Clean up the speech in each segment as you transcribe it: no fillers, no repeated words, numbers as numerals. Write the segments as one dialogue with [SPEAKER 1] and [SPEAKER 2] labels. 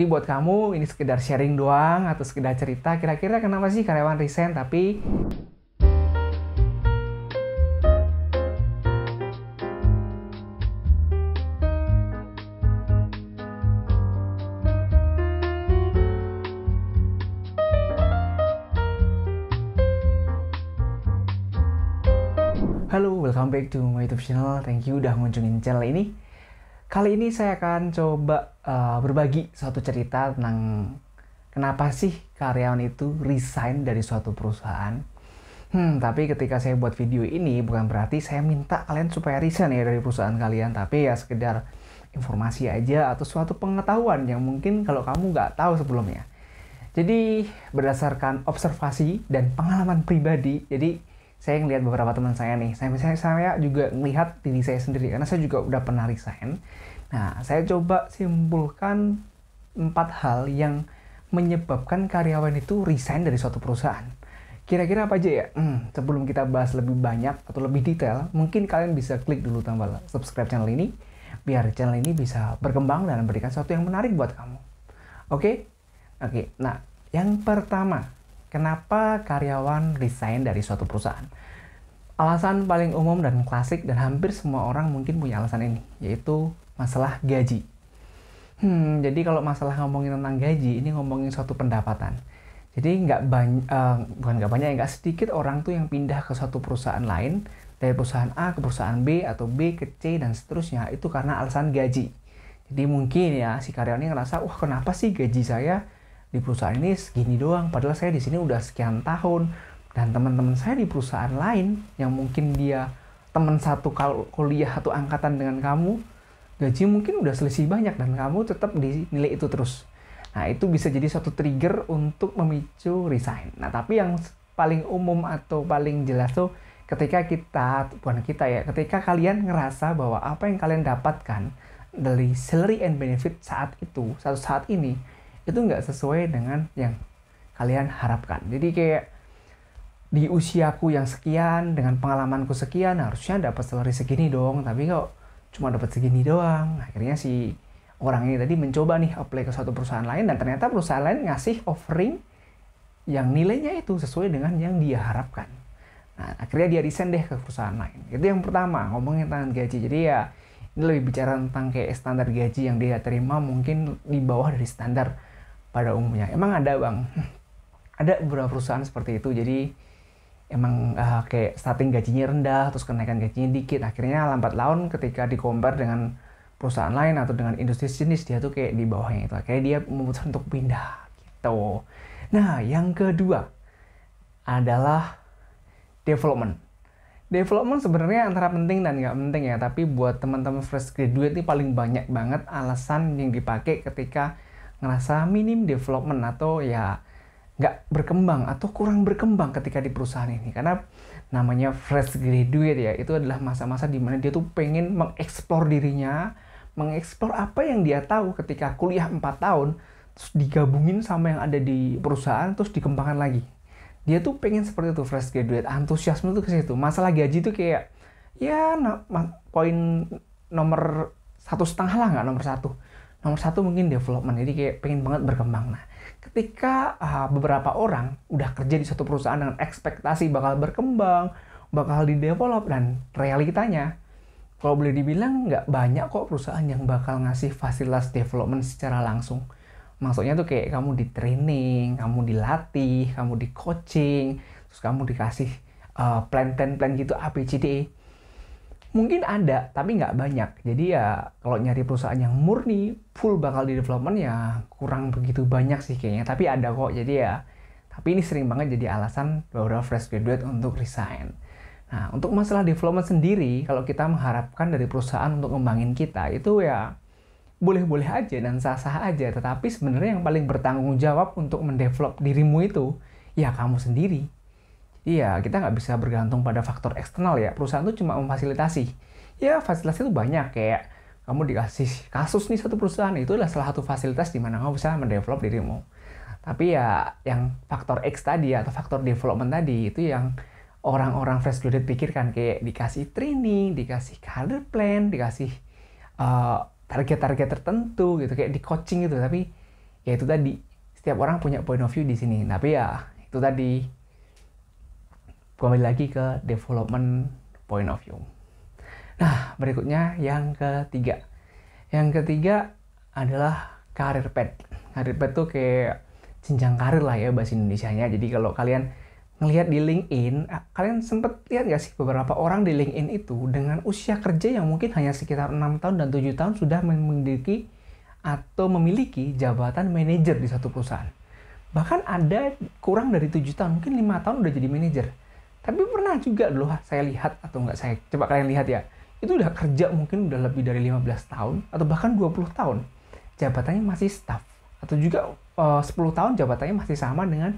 [SPEAKER 1] Jadi buat kamu ini sekedar sharing doang atau sekedar cerita, kira-kira kenapa sih karyawan resign tapi halo, welcome back to my YouTube channel. Thank you udah ngunjungin channel ini. Kali ini saya akan coba berbagi suatu cerita tentang kenapa sih karyawan itu resign dari suatu perusahaan. Tapi ketika saya buat video ini bukan berarti saya minta kalian supaya resign ya dari perusahaan kalian, tapi ya sekedar informasi aja atau suatu pengetahuan yang mungkin kalau kamu nggak tahu sebelumnya. Jadi berdasarkan observasi dan pengalaman pribadi, jadi saya ngelihat beberapa teman saya nih, saya juga melihat diri saya sendiri karena saya juga udah pernah resign. Nah, saya coba simpulkan 4 hal yang menyebabkan karyawan itu resign dari suatu perusahaan. Kira-kira apa aja ya? Sebelum kita bahas lebih banyak atau lebih detail, mungkin kalian bisa klik dulu tombol subscribe channel ini, biar channel ini bisa berkembang dan memberikan sesuatu yang menarik buat kamu. Oke? Oke, nah yang pertama, kenapa karyawan resign dari suatu perusahaan? Alasan paling umum dan klasik dan hampir semua orang mungkin punya alasan ini, yaitu masalah gaji. Jadi kalau masalah ngomongin tentang gaji, ini ngomongin suatu pendapatan. Jadi nggak sedikit orang tuh yang pindah ke suatu perusahaan lain, dari perusahaan A ke perusahaan B atau B ke C dan seterusnya, itu karena alasan gaji. Jadi mungkin ya si karyawan ini ngerasa, wah kenapa sih gaji saya di perusahaan ini segini doang, padahal saya di sini udah sekian tahun, dan teman-teman saya di perusahaan lain yang mungkin dia teman satu kuliah atau angkatan dengan kamu, gaji mungkin udah selisih banyak dan kamu tetap dinilai itu terus. Nah, itu bisa jadi suatu trigger untuk memicu resign. Nah, tapi yang paling umum atau paling jelas tuh ketika ketika kalian ngerasa bahwa apa yang kalian dapatkan dari salary and benefit saat ini itu nggak sesuai dengan yang kalian harapkan. Jadi kayak di usiaku yang sekian, dengan pengalamanku sekian, harusnya dapat salary segini dong, tapi kok cuma dapat segini doang. Akhirnya si orang ini tadi mencoba nih apply ke suatu perusahaan lain, dan ternyata perusahaan lain ngasih offering yang nilainya itu sesuai dengan yang dia harapkan. Nah, akhirnya dia resign deh ke perusahaan lain. Itu yang pertama, ngomongin tentang gaji. Jadi ya, ini lebih bicara tentang kayak standar gaji yang dia terima mungkin di bawah dari standar pada umumnya. Emang ada bang, ada beberapa perusahaan seperti itu. Jadi emang kayak starting gajinya rendah, terus kenaikan gajinya dikit. Akhirnya lambat laun ketika di-compare dengan perusahaan lain atau dengan industri jenis, dia tuh kayak di bawahnya itu. Akhirnya dia memutuskan untuk pindah gitu. Nah, yang kedua adalah development. Development sebenarnya antara penting dan nggak penting ya, tapi buat teman-teman fresh graduate ini paling banyak banget alasan yang dipakai ketika ngerasa minim development atau ya nggak berkembang atau kurang berkembang ketika di perusahaan ini. Karena namanya fresh graduate ya, itu adalah masa-masa dimana dia tuh pengen mengeksplor dirinya, mengeksplor apa yang dia tahu ketika kuliah 4 tahun, terus digabungin sama yang ada di perusahaan, terus dikembangkan lagi. Dia tuh pengen seperti itu, fresh graduate, antusiasme tuh ke situ. Masalah gaji tuh kayak ya poin nomor 1,5 lah, nggak nomor 1. Nomor 1 mungkin development, jadi kayak pengen banget berkembang. Nah, ketika beberapa orang udah kerja di suatu perusahaan dengan ekspektasi bakal berkembang, bakal di-develop, dan realitanya, kalau boleh dibilang nggak banyak kok perusahaan yang bakal ngasih fasilitas development secara langsung. Maksudnya tuh kayak kamu di training, kamu dilatih, kamu di coaching, terus kamu dikasih plan gitu A, B, C, D, E. Mungkin ada, tapi nggak banyak. Jadi ya kalau nyari perusahaan yang murni, full bakal di development ya kurang begitu banyak sih kayaknya. Tapi ada kok, jadi ya. Tapi ini sering banget jadi alasan beberapa fresh graduate untuk resign. Nah, untuk masalah development sendiri, kalau kita mengharapkan dari perusahaan untuk ngembangin kita, itu ya boleh-boleh aja dan sah-sah aja. Tetapi sebenarnya yang paling bertanggung jawab untuk mendevelop dirimu itu, ya kamu sendiri. Iya, kita nggak bisa bergantung pada faktor eksternal ya. Perusahaan itu cuma memfasilitasi. Ya, fasilitas itu banyak. Kayak kamu dikasih kasus nih satu perusahaan, itu adalah salah satu fasilitas di mana kamu bisa mendevelop dirimu. Tapi ya, yang faktor X tadi atau faktor development tadi, itu yang orang-orang fresh graduate pikirkan. Kayak dikasih training, dikasih career plan, dikasih target-target tertentu gitu. Kayak di coaching gitu. Tapi Ya itu tadi, setiap orang punya point of view di sini. Tapi ya itu tadi, kembali lagi ke development point of view. Nah, berikutnya yang ketiga. Yang ketiga adalah career path. Career path tuh kayak jenjang karir lah ya bahasa Indonesianya. Jadi kalau kalian ngelihat di LinkedIn, kalian sempet lihat gak sih beberapa orang di LinkedIn itu dengan usia kerja yang mungkin hanya sekitar 6 tahun dan 7 tahun sudah memiliki atau memiliki jabatan manajer di satu perusahaan. Bahkan ada kurang dari 7 tahun, mungkin 5 tahun udah jadi manajer. Tapi pernah juga loh saya lihat, atau enggak saya coba kalian lihat ya, itu udah kerja mungkin udah lebih dari 15 tahun atau bahkan 20 tahun. Jabatannya masih staff, atau juga 10 tahun jabatannya masih sama dengan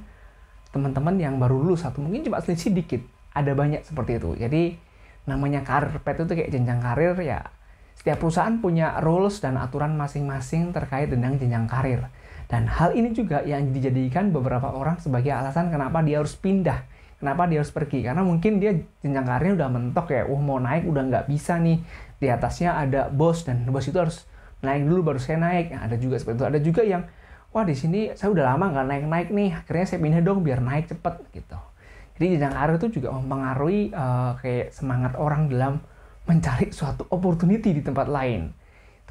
[SPEAKER 1] teman-teman yang baru lulus, atau mungkin cuma selisih dikit. Ada banyak seperti itu. Jadi namanya career path itu kayak jenjang karir ya. Setiap perusahaan punya rules dan aturan masing-masing terkait dengan jenjang karir. Dan hal ini juga yang dijadikan beberapa orang sebagai alasan kenapa dia harus pindah. Kenapa dia harus pergi. Karena mungkin dia jenjang karirnya udah mentok ya. Mau naik udah nggak bisa nih. Di atasnya ada bos dan bos itu harus naik dulu baru saya naik. Nah, ada juga seperti itu. Ada juga yang, wah di sini saya udah lama nggak naik-naik nih. Akhirnya saya pindah dong biar naik cepet gitu. Jadi jenjang karir itu juga mempengaruhi kayak semangat orang dalam mencari suatu opportunity di tempat lain.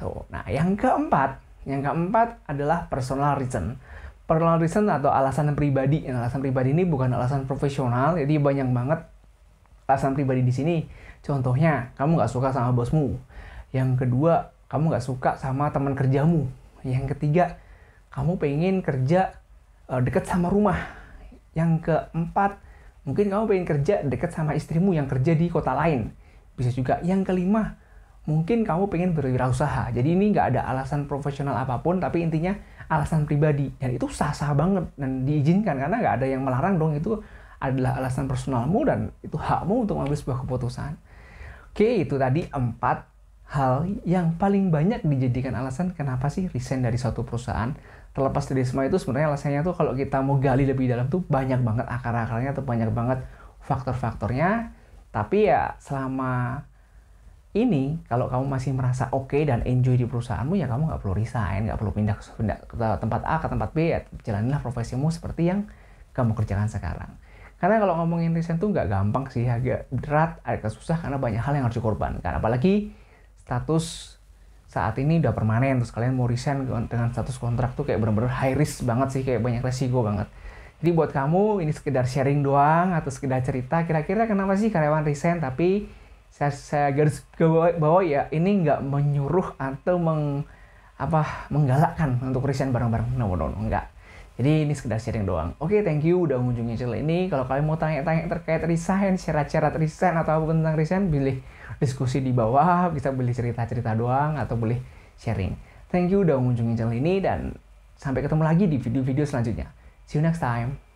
[SPEAKER 1] Tuh. Nah, yang keempat adalah personal reason. Personal reason atau alasan pribadi. Nah, alasan pribadi ini bukan alasan profesional, jadi banyak banget alasan pribadi di sini. Contohnya, kamu nggak suka sama bosmu. Yang kedua, kamu nggak suka sama teman kerjamu. Yang ketiga, kamu pengen kerja dekat sama rumah. Yang keempat, mungkin kamu pengen kerja dekat sama istrimu yang kerja di kota lain. Bisa juga. Yang kelima, mungkin kamu pengen berwirausaha. Jadi ini nggak ada alasan profesional apapun, tapi intinya alasan pribadi. Dan itu sah-sah banget dan diizinkan, karena nggak ada yang melarang dong. Itu adalah alasan personalmu dan itu hakmu untuk mengambil sebuah keputusan. Oke, itu tadi 4 hal yang paling banyak dijadikan alasan kenapa sih resign dari suatu perusahaan. Terlepas dari semua itu, sebenarnya alasannya tuh kalau kita mau gali lebih dalam tuh banyak banget akar-akarnya, tuh banyak banget faktor-faktornya. Tapi ya selama ini, kalau kamu masih merasa oke dan enjoy di perusahaanmu, ya kamu nggak perlu resign, nggak perlu pindah ke tempat A, ke tempat B, ya jalanilah profesimu seperti yang kamu kerjakan sekarang. Karena kalau ngomongin resign tuh nggak gampang sih, agak berat, agak susah, karena banyak hal yang harus dikorbankan. Apalagi status saat ini udah permanen, terus kalian mau resign dengan status kontrak tuh kayak bener-bener high risk banget sih, kayak banyak resiko banget. Jadi buat kamu, ini sekedar sharing doang, atau sekedar cerita, kira-kira kenapa sih karyawan resign, tapi saya garis bawah ya, ini nggak menyuruh atau menggalakkan untuk resign bareng-bareng. No, enggak. Jadi ini sekedar sharing doang. Oke, thank you udah mengunjungi channel ini. Kalau kalian mau tanya-tanya terkait resign, syarat-syarat resign, atau apapun tentang resign, boleh diskusi di bawah, bisa boleh cerita-cerita doang, atau boleh sharing. Thank you udah mengunjungi channel ini, dan sampai ketemu lagi di video-video selanjutnya. See you next time.